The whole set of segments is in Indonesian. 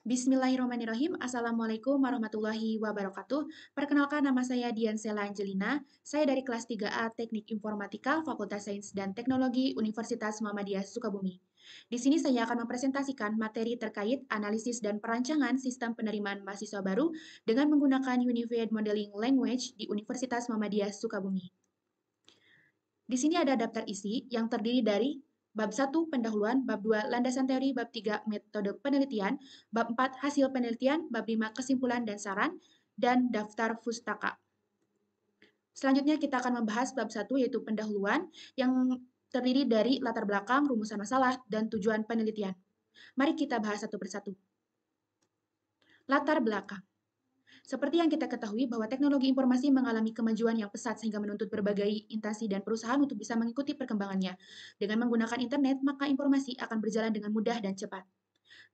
Bismillahirrahmanirrahim. Assalamualaikum warahmatullahi wabarakatuh. Perkenalkan, nama saya Diansela Angelina. Saya dari kelas 3A Teknik Informatika Fakultas Sains dan Teknologi Universitas Muhammadiyah Sukabumi. Di sini saya akan mempresentasikan materi terkait analisis dan perancangan sistem penerimaan mahasiswa baru dengan menggunakan Unified Modeling Language di Universitas Muhammadiyah Sukabumi. Di sini ada daftar isi yang terdiri dari bab 1 pendahuluan, bab 2 landasan teori, bab 3 metode penelitian, bab 4 hasil penelitian, bab 5 kesimpulan dan saran, dan daftar pustaka. Selanjutnya kita akan membahas bab 1 yaitu pendahuluan yang terdiri dari latar belakang, rumusan masalah, dan tujuan penelitian. Mari kita bahas satu persatu. Latar belakang. Seperti yang kita ketahui bahwa teknologi informasi mengalami kemajuan yang pesat sehingga menuntut berbagai instansi dan perusahaan untuk bisa mengikuti perkembangannya. Dengan menggunakan internet, maka informasi akan berjalan dengan mudah dan cepat.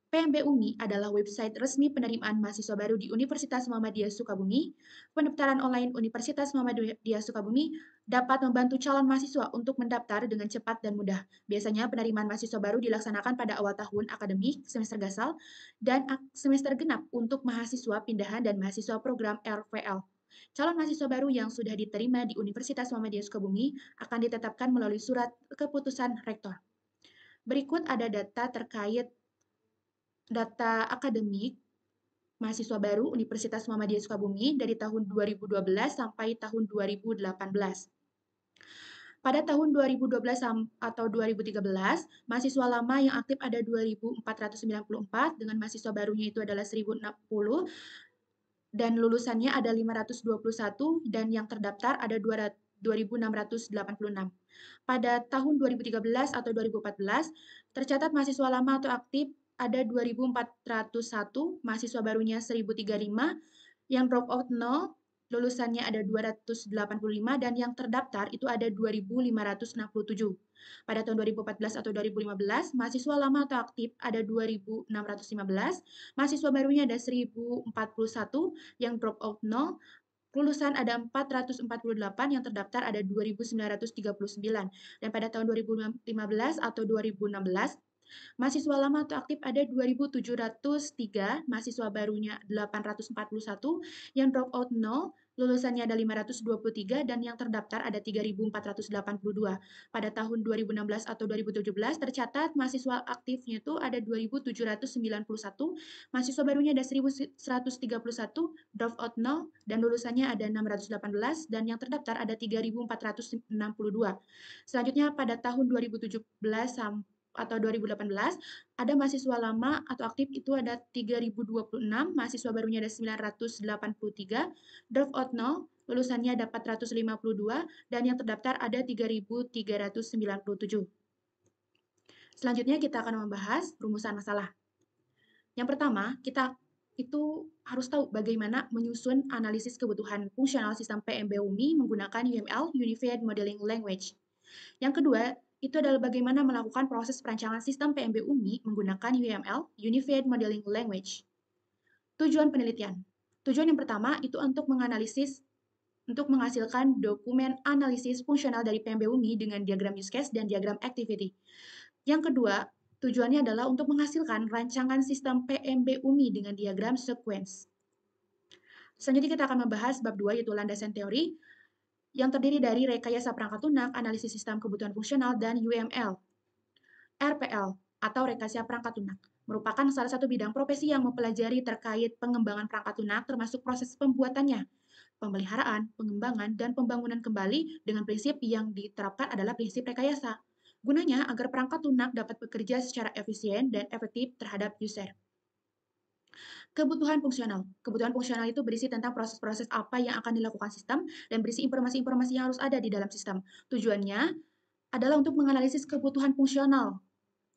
PMB UMI adalah website resmi penerimaan mahasiswa baru di Universitas Muhammadiyah Sukabumi. Pendaftaran online Universitas Muhammadiyah Sukabumi dapat membantu calon mahasiswa untuk mendaftar dengan cepat dan mudah. Biasanya penerimaan mahasiswa baru dilaksanakan pada awal tahun akademik, semester gasal, dan semester genap untuk mahasiswa pindahan dan mahasiswa program RVL. Calon mahasiswa baru yang sudah diterima di Universitas Muhammadiyah Sukabumi akan ditetapkan melalui surat keputusan rektor. Berikut ada data terkait data akademik mahasiswa baru Universitas Muhammadiyah Sukabumi dari tahun 2012 sampai tahun 2018. Pada tahun 2012 atau 2013, mahasiswa lama yang aktif ada 2.494 dengan mahasiswa barunya itu adalah 1.060 dan lulusannya ada 521 dan yang terdaftar ada 2.686. Pada tahun 2013 atau 2014, tercatat mahasiswa lama atau aktif ada 2.401, mahasiswa barunya 1.035, yang drop out 0, lulusannya ada 285, dan yang terdaftar itu ada 2.567. Pada tahun 2014 atau 2015, mahasiswa lama atau aktif ada 2.615, mahasiswa barunya ada 1.041, yang drop out 0, lulusan ada 448, yang terdaftar ada 2.939. Dan pada tahun 2015 atau 2016, mahasiswa lama atau aktif ada 2.703, mahasiswa barunya 841, yang drop out 0, lulusannya ada 523, dan yang terdaftar ada 3.482. Pada tahun 2016 atau 2017 tercatat mahasiswa aktifnya itu ada 2.791, mahasiswa barunya ada 1.131, drop out 0, dan lulusannya ada 618, dan yang terdaftar ada 3.462. Selanjutnya pada tahun 2017 atau 2018, ada mahasiswa lama atau aktif itu ada 3.026, mahasiswa barunya ada 983, drop out 0, lulusannya ada 452, dan yang terdaftar ada 3.397. Selanjutnya kita akan membahas rumusan masalah. Yang pertama, kita itu harus tahu bagaimana menyusun analisis kebutuhan fungsional sistem PMB UMI menggunakan UML, Unified Modeling Language. Yang kedua, itu adalah bagaimana melakukan proses perancangan sistem PMB UMI menggunakan UML, Unified Modeling Language. Tujuan penelitian. Tujuan yang pertama itu untuk menghasilkan dokumen analisis fungsional dari PMB UMI dengan diagram use case dan diagram activity. Yang kedua, tujuannya adalah untuk menghasilkan rancangan sistem PMB UMI dengan diagram sequence. Selanjutnya kita akan membahas bab 2 yaitu landasan teori yang terdiri dari rekayasa perangkat lunak, analisis sistem kebutuhan fungsional, dan UML. RPL atau rekayasa perangkat lunak merupakan salah satu bidang profesi yang mempelajari terkait pengembangan perangkat lunak termasuk proses pembuatannya, pemeliharaan, pengembangan, dan pembangunan kembali dengan prinsip yang diterapkan adalah prinsip rekayasa. Gunanya agar perangkat lunak dapat bekerja secara efisien dan efektif terhadap user. Kebutuhan fungsional. Kebutuhan fungsional itu berisi tentang proses-proses apa yang akan dilakukan sistem dan berisi informasi-informasi yang harus ada di dalam sistem. Tujuannya adalah untuk menganalisis kebutuhan fungsional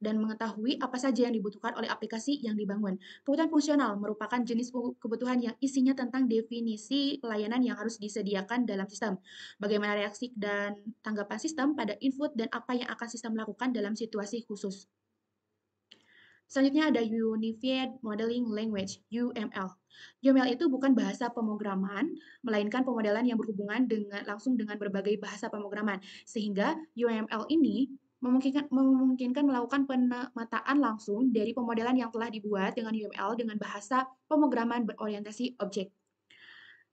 dan mengetahui apa saja yang dibutuhkan oleh aplikasi yang dibangun. Kebutuhan fungsional merupakan jenis kebutuhan yang isinya tentang definisi pelayanan yang harus disediakan dalam sistem, bagaimana reaksi dan tanggapan sistem pada input dan apa yang akan sistem lakukan dalam situasi khusus. Selanjutnya ada Unified Modeling Language, UML. UML itu bukan bahasa pemrograman, melainkan pemodelan yang berhubungan langsung dengan berbagai bahasa pemrograman. Sehingga UML ini memungkinkan melakukan pemetaan langsung dari pemodelan yang telah dibuat dengan UML dengan bahasa pemrograman berorientasi objek.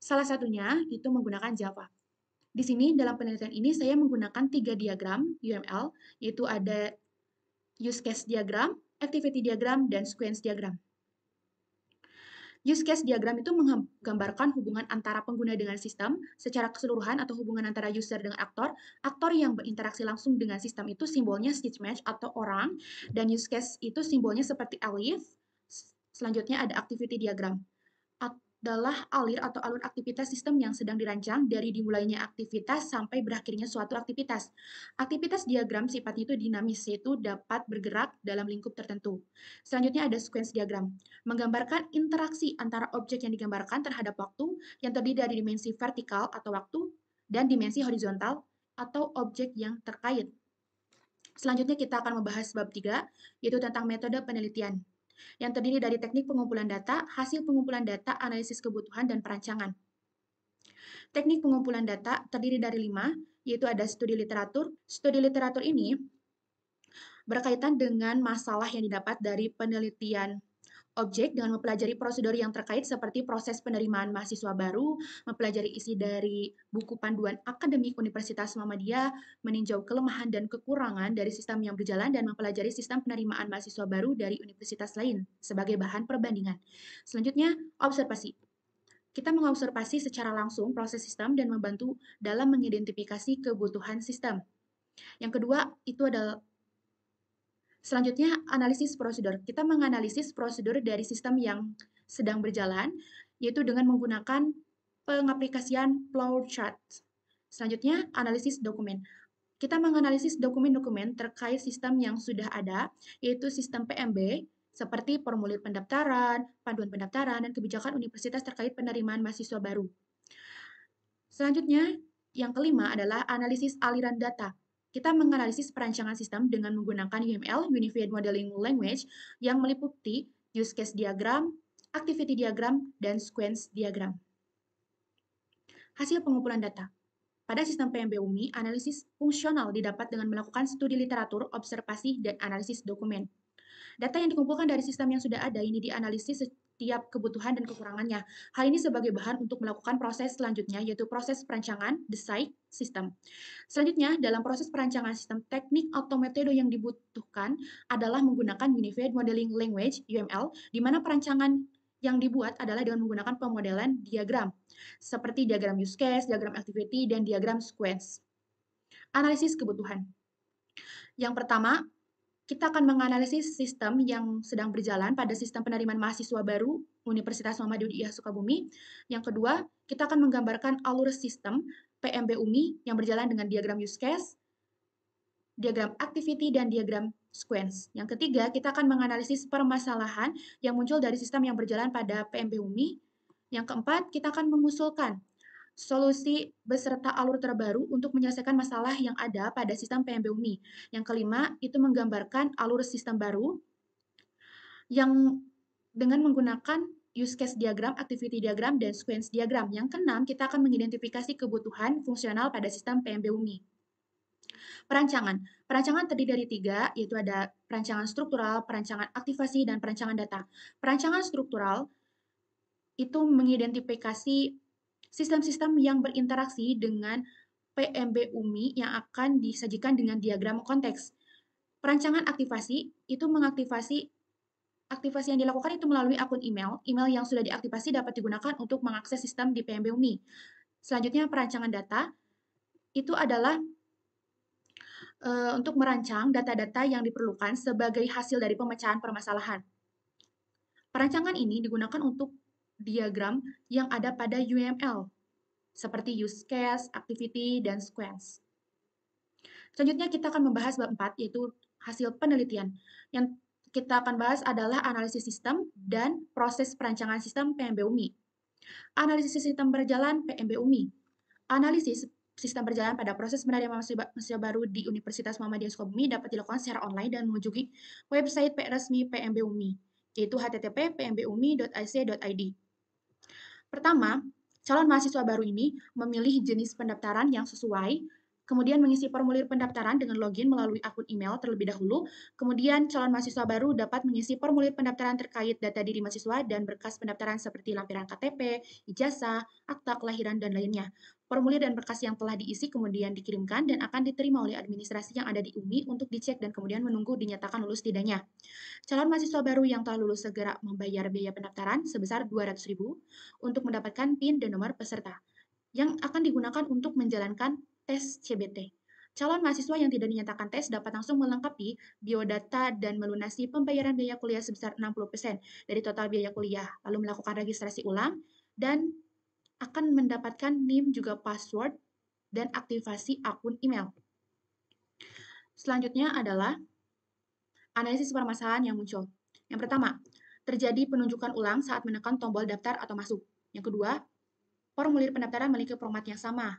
Salah satunya itu menggunakan Java. Di sini dalam penelitian ini saya menggunakan 3 diagram UML, yaitu ada use case diagram, activity diagram, dan sequence diagram. Use case diagram itu menggambarkan hubungan antara pengguna dengan sistem secara keseluruhan atau hubungan antara user dengan aktor. Aktor yang berinteraksi langsung dengan sistem itu simbolnya stitch match atau orang, dan use case itu simbolnya seperti alif. Selanjutnya ada activity diagram. Adalah alir atau alur aktivitas sistem yang sedang dirancang dari dimulainya aktivitas sampai berakhirnya suatu aktivitas. Aktivitas diagram sifatnya itu dinamis, yaitu dapat bergerak dalam lingkup tertentu. Selanjutnya ada sequence diagram, menggambarkan interaksi antara objek yang digambarkan terhadap waktu yang terdiri dari dimensi vertikal atau waktu dan dimensi horizontal atau objek yang terkait. Selanjutnya kita akan membahas bab 3, yaitu tentang metode penelitian yang terdiri dari teknik pengumpulan data, hasil pengumpulan data, analisis kebutuhan, dan perancangan. Teknik pengumpulan data terdiri dari 5, yaitu ada studi literatur. Studi literatur ini berkaitan dengan masalah yang didapat dari penelitian objek dengan mempelajari prosedur yang terkait seperti proses penerimaan mahasiswa baru, mempelajari isi dari buku panduan akademik Universitas Muhammadiyah, meninjau kelemahan dan kekurangan dari sistem yang berjalan, dan mempelajari sistem penerimaan mahasiswa baru dari universitas lain sebagai bahan perbandingan. Selanjutnya, observasi. Kita mengobservasi secara langsung proses sistem dan membantu dalam mengidentifikasi kebutuhan sistem. Yang kedua, itu adalah selanjutnya, analisis prosedur. Kita menganalisis prosedur dari sistem yang sedang berjalan, yaitu dengan menggunakan pengaplikasian flowchart. Selanjutnya, analisis dokumen. Kita menganalisis dokumen-dokumen terkait sistem yang sudah ada, yaitu sistem PMB, seperti formulir pendaftaran, panduan pendaftaran, dan kebijakan universitas terkait penerimaan mahasiswa baru. Selanjutnya, yang kelima adalah analisis aliran data. Kita menganalisis perancangan sistem dengan menggunakan UML, Unified Modeling Language, yang meliputi use case diagram, activity diagram, dan sequence diagram. Hasil pengumpulan data. Pada sistem PMB UMI, analisis fungsional didapat dengan melakukan studi literatur, observasi, dan analisis dokumen. Data yang dikumpulkan dari sistem yang sudah ada ini dianalisis setiap kebutuhan dan kekurangannya. Hal ini sebagai bahan untuk melakukan proses selanjutnya, yaitu proses perancangan desain sistem. Selanjutnya, dalam proses perancangan sistem, teknik atau metode yang dibutuhkan adalah menggunakan Unified Modeling Language, UML, di mana perancangan yang dibuat adalah dengan menggunakan pemodelan diagram, seperti diagram use case, diagram activity, dan diagram sequence. Analisis kebutuhan. Yang pertama, kita akan menganalisis sistem yang sedang berjalan pada sistem penerimaan mahasiswa baru Universitas Muhammadiyah Sukabumi. Yang kedua, kita akan menggambarkan alur sistem PMB UMI yang berjalan dengan diagram use case, diagram activity, dan diagram sequence. Yang ketiga, kita akan menganalisis permasalahan yang muncul dari sistem yang berjalan pada PMB UMI. Yang keempat, kita akan mengusulkan solusi beserta alur terbaru untuk menyelesaikan masalah yang ada pada sistem PMB UMI. Yang kelima, itu menggambarkan alur sistem baru yang dengan menggunakan use case diagram, activity diagram, dan sequence diagram. Yang keenam, kita akan mengidentifikasi kebutuhan fungsional pada sistem PMB UMI. Perancangan. Perancangan terdiri dari 3, yaitu ada perancangan struktural, perancangan aktivasi, dan perancangan data. Perancangan struktural itu mengidentifikasi sistem-sistem yang berinteraksi dengan PMB UMI yang akan disajikan dengan diagram konteks. Perancangan aktivasi itu mengaktifasi aktivasi yang dilakukan itu melalui akun email. Email yang sudah diaktifasi dapat digunakan untuk mengakses sistem di PMB UMI. Selanjutnya, perancangan data itu adalah untuk merancang data-data yang diperlukan sebagai hasil dari pemecahan permasalahan. Perancangan ini digunakan untuk diagram yang ada pada UML, seperti use case, activity, dan sequence. Selanjutnya kita akan membahas bab 4, yaitu hasil penelitian. Yang kita akan bahas adalah analisis sistem dan proses perancangan sistem PMB UMI. Analisis sistem berjalan PMB UMI. Analisis sistem berjalan pada proses penerimaan mahasiswa baru di Universitas Muhammadiyah Sukabumi dapat dilakukan secara online dan mengunjungi website resmi PMB UMI, yaitu http://pmbumi.ac.id. Pertama, calon mahasiswa baru ini memilih jenis pendaftaran yang sesuai kemudian mengisi formulir pendaftaran dengan login melalui akun email terlebih dahulu. Kemudian calon mahasiswa baru dapat mengisi formulir pendaftaran terkait data diri mahasiswa dan berkas pendaftaran seperti lampiran KTP, ijazah, akta kelahiran, dan lainnya. Formulir dan berkas yang telah diisi kemudian dikirimkan dan akan diterima oleh administrasi yang ada di UMI untuk dicek dan kemudian menunggu dinyatakan lulus tidaknya. Calon mahasiswa baru yang telah lulus segera membayar biaya pendaftaran sebesar Rp200.000 untuk mendapatkan PIN dan nomor peserta yang akan digunakan untuk menjalankan tes CBT. Calon mahasiswa yang tidak dinyatakan tes dapat langsung melengkapi biodata dan melunasi pembayaran biaya kuliah sebesar 60% dari total biaya kuliah, lalu melakukan registrasi ulang dan akan mendapatkan NIM juga password dan aktivasi akun email. Selanjutnya adalah analisis permasalahan yang muncul. Yang pertama, terjadi penunjukan ulang saat menekan tombol daftar atau masuk. Yang kedua, formulir pendaftaran memiliki format yang sama.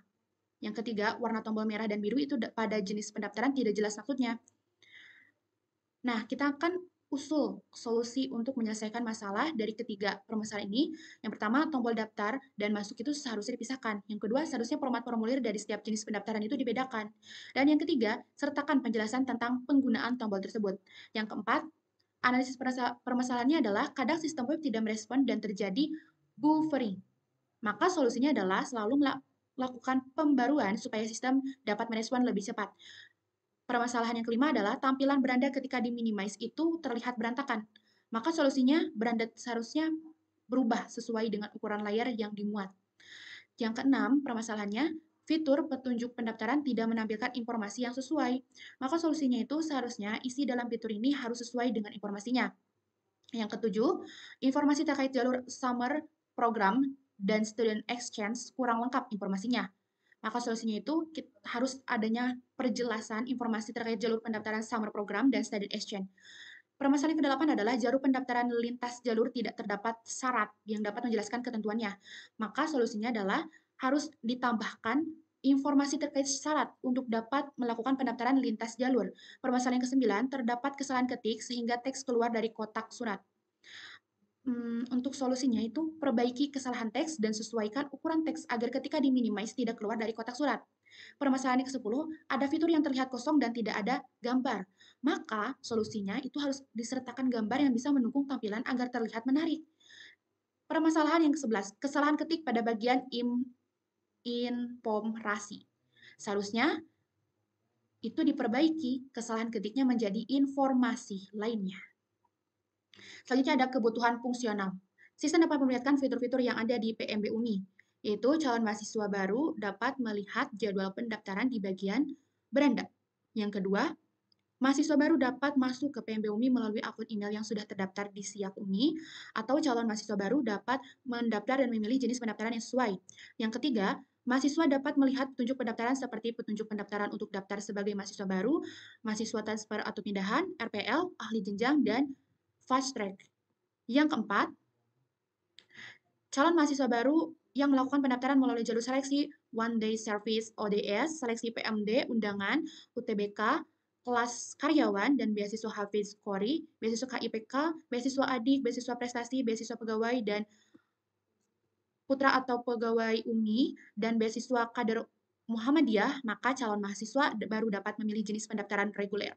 Yang ketiga, warna tombol merah dan biru itu pada jenis pendaftaran tidak jelas maksudnya. Nah, kita akan usul solusi untuk menyelesaikan masalah dari ketiga permasalahan ini. Yang pertama, tombol daftar dan masuk itu seharusnya dipisahkan. Yang kedua, seharusnya format formulir dari setiap jenis pendaftaran itu dibedakan. Dan yang ketiga, sertakan penjelasan tentang penggunaan tombol tersebut. Yang keempat, analisis permasalahannya adalah kadang sistem web tidak merespon dan terjadi buffering. Maka solusinya adalah selalu melakukan pembaruan supaya sistem dapat merespon lebih cepat. Permasalahan yang kelima adalah tampilan beranda ketika diminimize itu terlihat berantakan. Maka solusinya beranda seharusnya berubah sesuai dengan ukuran layar yang dimuat. Yang keenam, permasalahannya fitur petunjuk pendaftaran tidak menampilkan informasi yang sesuai. Maka solusinya itu seharusnya isi dalam fitur ini harus sesuai dengan informasinya. Yang ketujuh, informasi terkait jalur summer program dan student exchange kurang lengkap informasinya. Maka solusinya itu harus adanya perjelasan informasi terkait jalur pendaftaran summer program dan student exchange. Permasalahan ke-8 adalah jalur pendaftaran lintas jalur tidak terdapat syarat yang dapat menjelaskan ketentuannya. Maka solusinya adalah harus ditambahkan informasi terkait syarat untuk dapat melakukan pendaftaran lintas jalur. Permasalahan ke-9, terdapat kesalahan ketik sehingga teks keluar dari kotak surat. Untuk solusinya itu perbaiki kesalahan teks dan sesuaikan ukuran teks agar ketika diminimize tidak keluar dari kotak surat. Permasalahan ke-10, ada fitur yang terlihat kosong dan tidak ada gambar. Maka solusinya itu harus disertakan gambar yang bisa mendukung tampilan agar terlihat menarik. Permasalahan yang ke-11, kesalahan ketik pada bagian informasi. Seharusnya itu diperbaiki, kesalahan ketiknya menjadi informasi lainnya. Selanjutnya ada kebutuhan fungsional. Sistem dapat memperlihatkan fitur-fitur yang ada di PMB UMI, yaitu calon mahasiswa baru dapat melihat jadwal pendaftaran di bagian beranda. Yang kedua, mahasiswa baru dapat masuk ke PMB UMI melalui akun email yang sudah terdaftar di Siak UMI, atau calon mahasiswa baru dapat mendaftar dan memilih jenis pendaftaran yang sesuai. Yang ketiga, mahasiswa dapat melihat petunjuk pendaftaran seperti petunjuk pendaftaran untuk daftar sebagai mahasiswa baru, mahasiswa transfer atau pindahan, RPL, ahli jenjang, dan fast track. Yang keempat, calon mahasiswa baru yang melakukan pendaftaran melalui jalur seleksi One Day Service ODS, seleksi PMD, undangan, UTBK, kelas karyawan, dan beasiswa Hafiz Qori, beasiswa KIPK, beasiswa adik, beasiswa prestasi, beasiswa pegawai, dan putra atau pegawai UMI, dan beasiswa kader Muhammadiyah, maka calon mahasiswa baru dapat memilih jenis pendaftaran reguler.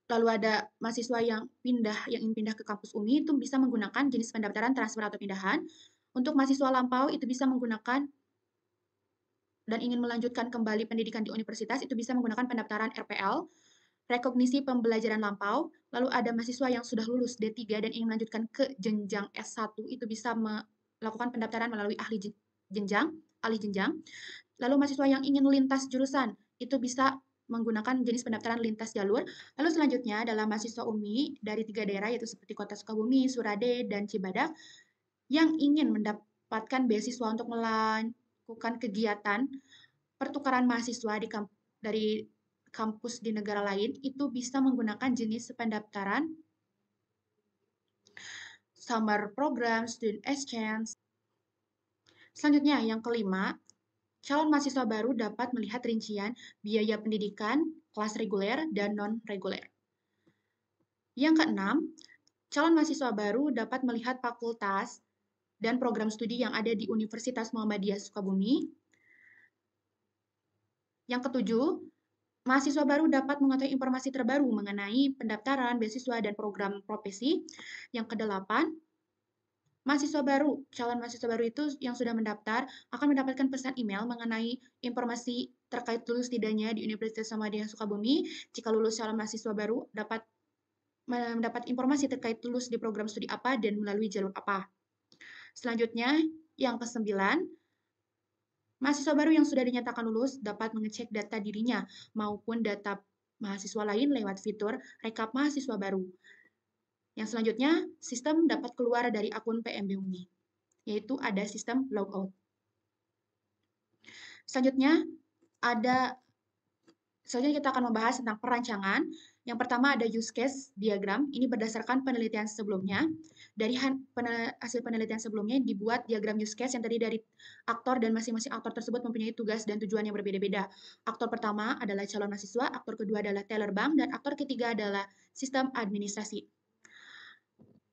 Lalu ada mahasiswa yang ingin pindah ke kampus UMI itu bisa menggunakan jenis pendaftaran transfer atau pindahan. Untuk mahasiswa lampau itu bisa menggunakan dan ingin melanjutkan kembali pendidikan di universitas itu bisa menggunakan pendaftaran RPL, rekognisi pembelajaran lampau. Lalu ada mahasiswa yang sudah lulus D3 dan ingin melanjutkan ke jenjang S1 itu bisa melakukan pendaftaran melalui ahli jenjang. Lalu mahasiswa yang ingin lintas jurusan itu bisa menggunakan jenis pendaftaran lintas jalur. Lalu selanjutnya adalah mahasiswa UMI dari 3 daerah yaitu seperti Kota Sukabumi, Surade, dan Cibadak yang ingin mendapatkan beasiswa untuk melakukan kegiatan pertukaran mahasiswa dari kampus di negara lain itu bisa menggunakan jenis pendaftaran summer program, student exchange. Selanjutnya yang kelima, calon mahasiswa baru dapat melihat rincian biaya pendidikan, kelas reguler, dan non-reguler. Yang keenam, calon mahasiswa baru dapat melihat fakultas dan program studi yang ada di Universitas Muhammadiyah Sukabumi. Yang ketujuh, mahasiswa baru dapat mengetahui informasi terbaru mengenai pendaftaran, beasiswa, dan program profesi. Yang kedelapan, calon mahasiswa baru itu yang sudah mendaftar akan mendapatkan pesan email mengenai informasi terkait lulus tidaknya di Universitas Muhammadiyah Sukabumi. Jika lulus, calon mahasiswa baru dapat mendapat informasi terkait lulus di program studi apa dan melalui jalur apa. Selanjutnya, yang kesembilan, mahasiswa baru yang sudah dinyatakan lulus dapat mengecek data dirinya maupun data mahasiswa lain lewat fitur rekap mahasiswa baru. Yang selanjutnya, sistem dapat keluar dari akun PMB UMI, yaitu ada sistem logout. Selanjutnya, ada Selanjutnya kita akan membahas tentang perancangan. Yang pertama ada use case diagram. Ini berdasarkan penelitian sebelumnya. Dari hasil penelitian sebelumnya dibuat diagram use case yang terdiri dari aktor dan masing-masing aktor tersebut mempunyai tugas dan tujuan yang berbeda-beda. Aktor pertama adalah calon mahasiswa, aktor kedua adalah teller bank, dan aktor ketiga adalah sistem administrasi.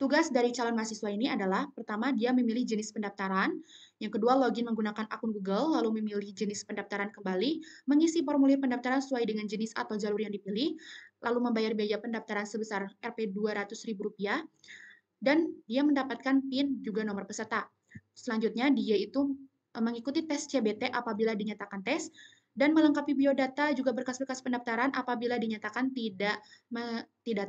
Tugas dari calon mahasiswa ini adalah, pertama, dia memilih jenis pendaftaran, yang kedua, login menggunakan akun Google, lalu memilih jenis pendaftaran kembali, mengisi formulir pendaftaran sesuai dengan jenis atau jalur yang dipilih, lalu membayar biaya pendaftaran sebesar Rp. 200.000, dan dia mendapatkan PIN juga nomor peserta. Selanjutnya, dia itu mengikuti tes CBT apabila dinyatakan tes, dan melengkapi biodata juga berkas-berkas pendaftaran apabila dinyatakan tidak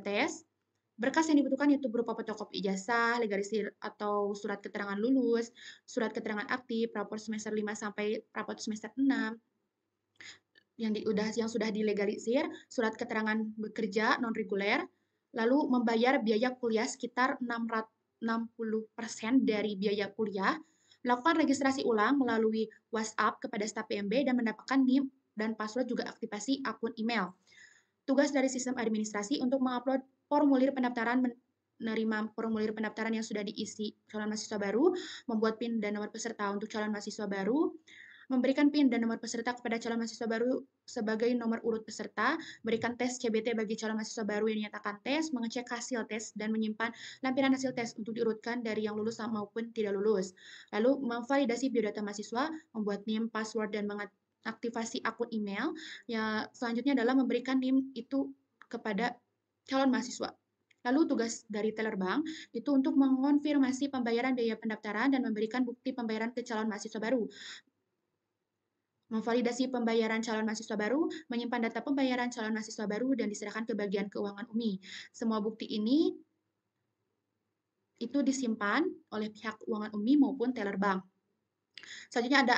tes. Berkas yang dibutuhkan itu berupa fotokopi ijazah, legalisir atau surat keterangan lulus, surat keterangan aktif, rapor semester 5 sampai rapor semester 6 yang sudah dilegalisir, surat keterangan bekerja non reguler, lalu membayar biaya kuliah sekitar 60% dari biaya kuliah, melakukan registrasi ulang melalui WhatsApp kepada staf PMB dan mendapatkan NIM dan password juga aktivasi akun email. Tugas dari sistem administrasi untuk mengupload formulir pendaftaran, menerima formulir pendaftaran yang sudah diisi calon mahasiswa baru, membuat PIN dan nomor peserta untuk calon mahasiswa baru, memberikan PIN dan nomor peserta kepada calon mahasiswa baru sebagai nomor urut peserta, berikan tes CBT bagi calon mahasiswa baru yang dinyatakan tes, mengecek hasil tes, dan menyimpan lampiran hasil tes untuk diurutkan dari yang lulus maupun tidak lulus. Lalu memvalidasi biodata mahasiswa, membuat NIM, password, dan aktivasi akun email. Ya, selanjutnya adalah memberikan NIM itu kepada calon mahasiswa. Lalu tugas dari teller bank itu untuk mengonfirmasi pembayaran biaya pendaftaran dan memberikan bukti pembayaran ke calon mahasiswa baru. Memvalidasi pembayaran calon mahasiswa baru, menyimpan data pembayaran calon mahasiswa baru dan diserahkan ke bagian keuangan UMI. Semua bukti ini itu disimpan oleh pihak keuangan UMI maupun teller bank. Selanjutnya ada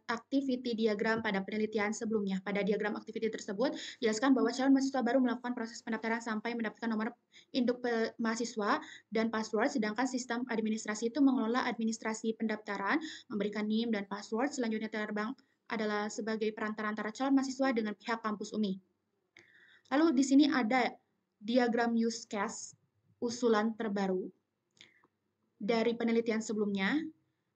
activity diagram pada penelitian sebelumnya. Pada diagram activity tersebut, jelaskan bahwa calon mahasiswa baru melakukan proses pendaftaran sampai mendapatkan nomor induk mahasiswa dan password, sedangkan sistem administrasi itu mengelola administrasi pendaftaran, memberikan NIM dan password. Selanjutnya teller bank adalah sebagai perantara antara calon mahasiswa dengan pihak kampus UMI. Lalu di sini ada diagram use case usulan terbaru dari penelitian sebelumnya.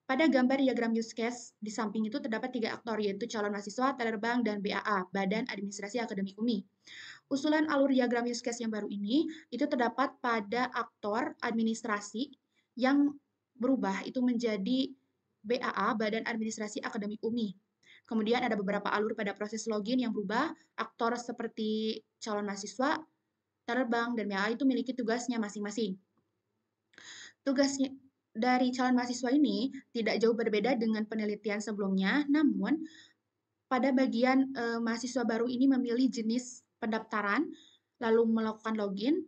Pada gambar diagram use case, di samping itu terdapat 3 aktor, yaitu calon mahasiswa, teller bank, dan BAA, Badan Administrasi Akademik UMI. Usulan alur diagram use case yang baru ini, itu terdapat pada aktor administrasi yang berubah, itu menjadi BAA, Badan Administrasi Akademik UMI. Kemudian ada beberapa alur pada proses login yang berubah, aktor seperti calon mahasiswa, teller bank, dan BAA itu memiliki tugasnya masing-masing. Tugasnya dari calon mahasiswa ini tidak jauh berbeda dengan penelitian sebelumnya, namun pada bagian mahasiswa baru ini memilih jenis pendaftaran, lalu melakukan login,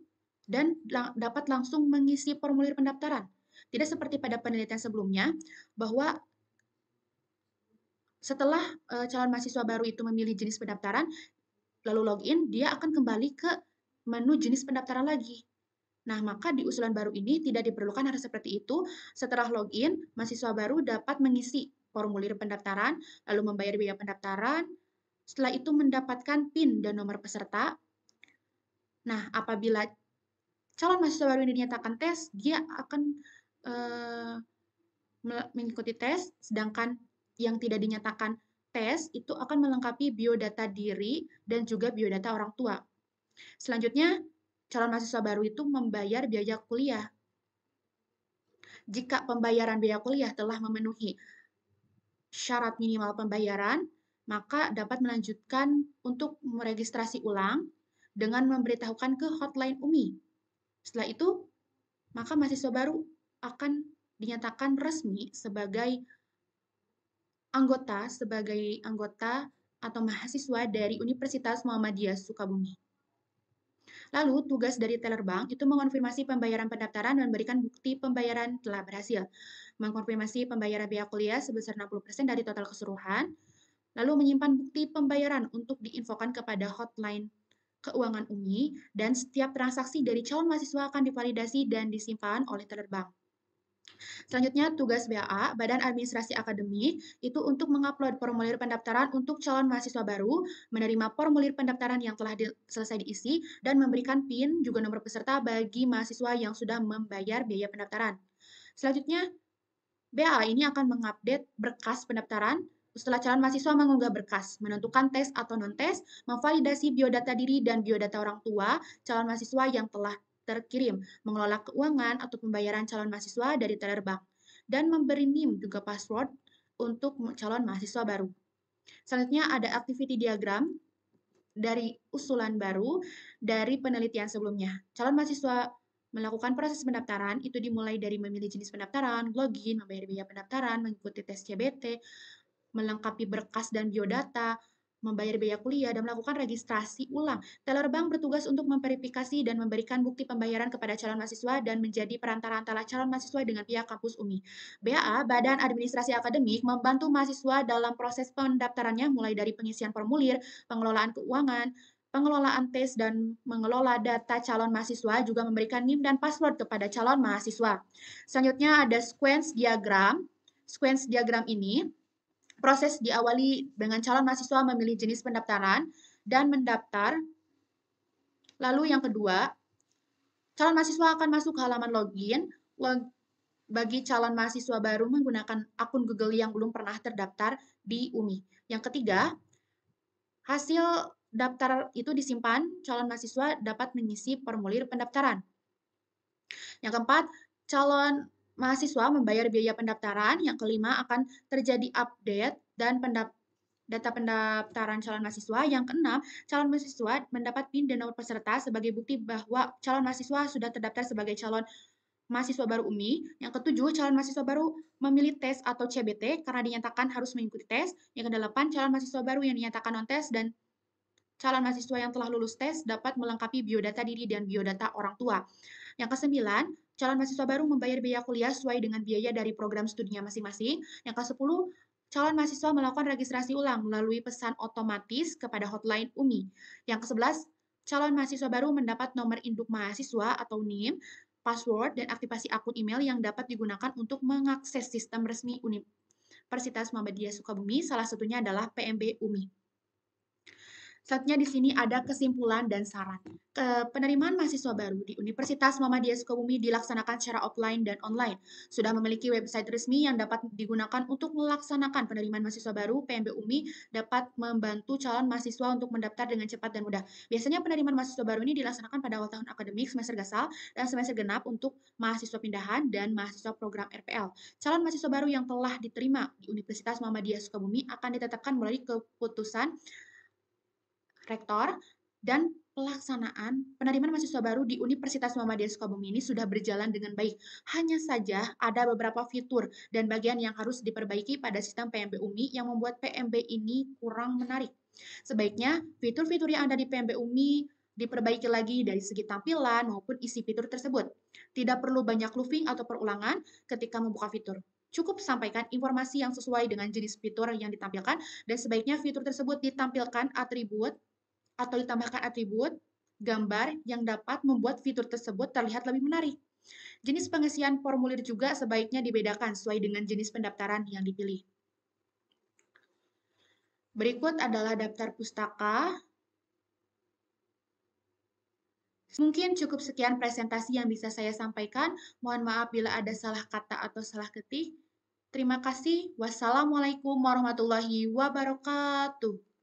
dan dapat langsung mengisi formulir pendaftaran. Tidak seperti pada penelitian sebelumnya, bahwa setelah calon mahasiswa baru itu memilih jenis pendaftaran, lalu login, dia akan kembali ke menu jenis pendaftaran lagi. Nah, maka di usulan baru ini tidak diperlukan hal seperti itu. Setelah login, mahasiswa baru dapat mengisi formulir pendaftaran, lalu membayar biaya pendaftaran, setelah itu mendapatkan PIN dan nomor peserta. Nah, apabila calon mahasiswa baru ini dinyatakan tes, dia akan mengikuti tes, sedangkan yang tidak dinyatakan tes itu akan melengkapi biodata diri dan juga biodata orang tua. Selanjutnya, calon mahasiswa baru itu membayar biaya kuliah. Jika pembayaran biaya kuliah telah memenuhi syarat minimal pembayaran, maka dapat melanjutkan untuk meregistrasi ulang dengan memberitahukan ke hotline UMI. Setelah itu, maka mahasiswa baru akan dinyatakan resmi sebagai anggota atau mahasiswa dari Universitas Muhammadiyah Sukabumi. Lalu, tugas dari teller bank itu mengonfirmasi pembayaran pendaftaran dan memberikan bukti pembayaran telah berhasil. Mengkonfirmasi pembayaran biaya kuliah sebesar 60% dari total keseluruhan, lalu menyimpan bukti pembayaran untuk diinfokan kepada hotline keuangan UMI, dan setiap transaksi dari calon mahasiswa akan divalidasi dan disimpan oleh teller bank. Selanjutnya, tugas BAA, Badan Administrasi Akademik, itu untuk mengupload formulir pendaftaran untuk calon mahasiswa baru, menerima formulir pendaftaran yang telah selesai diisi, dan memberikan PIN, juga nomor peserta bagi mahasiswa yang sudah membayar biaya pendaftaran. Selanjutnya, BAA ini akan mengupdate berkas pendaftaran setelah calon mahasiswa mengunggah berkas, menentukan tes atau non-tes, memvalidasi biodata diri dan biodata orang tua calon mahasiswa yang telah terkirim, mengelola keuangan atau pembayaran calon mahasiswa dari teller bank, dan memberi NIM juga password untuk calon mahasiswa baru. Selanjutnya ada activity diagram dari usulan baru dari penelitian sebelumnya. Calon mahasiswa melakukan proses pendaftaran itu dimulai dari memilih jenis pendaftaran, login, membayar biaya pendaftaran, mengikuti tes CBT, melengkapi berkas dan biodata, membayar biaya kuliah, dan melakukan registrasi ulang. Teller bank bertugas untuk memverifikasi dan memberikan bukti pembayaran kepada calon mahasiswa dan menjadi perantara antara calon mahasiswa dengan pihak kampus UMI. BAA, Badan Administrasi Akademik, membantu mahasiswa dalam proses pendaftarannya mulai dari pengisian formulir, pengelolaan keuangan, pengelolaan tes, dan mengelola data calon mahasiswa, juga memberikan NIM dan password kepada calon mahasiswa. Selanjutnya ada sequence diagram. Sequence diagram ini, proses diawali dengan calon mahasiswa memilih jenis pendaftaran dan mendaftar. Lalu yang kedua, calon mahasiswa akan masuk ke halaman login. Bagi calon mahasiswa baru menggunakan akun Google yang belum pernah terdaftar di UMI. Yang ketiga, hasil daftar itu disimpan, calon mahasiswa dapat mengisi formulir pendaftaran. Yang keempat, calon mahasiswa membayar biaya pendaftaran. Yang kelima, akan terjadi update dan data pendaftaran calon mahasiswa. Yang keenam, calon mahasiswa mendapat PIN dan nomor peserta sebagai bukti bahwa calon mahasiswa sudah terdaftar sebagai calon mahasiswa baru UMI. Yang ketujuh, calon mahasiswa baru memilih tes atau CBT karena dinyatakan harus mengikuti tes. Yang kedelapan, calon mahasiswa baru yang dinyatakan non-tes dan calon mahasiswa yang telah lulus tes dapat melengkapi biodata diri dan biodata orang tua. Yang kesembilan, calon mahasiswa baru membayar biaya kuliah sesuai dengan biaya dari program studinya masing-masing. Yang ke-10, calon mahasiswa melakukan registrasi ulang melalui pesan otomatis kepada hotline UMI. Yang ke-11, calon mahasiswa baru mendapat nomor induk mahasiswa atau NIM, password, dan aktivasi akun email yang dapat digunakan untuk mengakses sistem resmi Universitas Muhammadiyah Sukabumi, salah satunya adalah PMB UMI. Selanjutnya di sini ada kesimpulan dan saran. Penerimaan mahasiswa baru di Universitas Muhammadiyah Sukabumi dilaksanakan secara offline dan online. Sudah memiliki website resmi yang dapat digunakan untuk melaksanakan penerimaan mahasiswa baru. PMB UMI dapat membantu calon mahasiswa untuk mendaftar dengan cepat dan mudah. Biasanya penerimaan mahasiswa baru ini dilaksanakan pada awal tahun akademik, semester gasal, dan semester genap untuk mahasiswa pindahan dan mahasiswa program RPL. Calon mahasiswa baru yang telah diterima di Universitas Muhammadiyah Sukabumi akan ditetapkan melalui keputusan rektor, dan pelaksanaan penerimaan mahasiswa baru di Universitas Muhammadiyah Sukabumi ini sudah berjalan dengan baik. Hanya saja ada beberapa fitur dan bagian yang harus diperbaiki pada sistem PMB UMI yang membuat PMB ini kurang menarik. Sebaiknya fitur-fitur yang ada di PMB UMI diperbaiki lagi dari segi tampilan maupun isi fitur tersebut. Tidak perlu banyak looping atau perulangan ketika membuka fitur. Cukup sampaikan informasi yang sesuai dengan jenis fitur yang ditampilkan, dan sebaiknya fitur tersebut ditampilkan atribut atau ditambahkan atribut gambar yang dapat membuat fitur tersebut terlihat lebih menarik. Jenis pengisian formulir juga sebaiknya dibedakan sesuai dengan jenis pendaftaran yang dipilih. Berikut adalah daftar pustaka. Mungkin cukup sekian presentasi yang bisa saya sampaikan. Mohon maaf bila ada salah kata atau salah ketik. Terima kasih. Wassalamualaikum warahmatullahi wabarakatuh.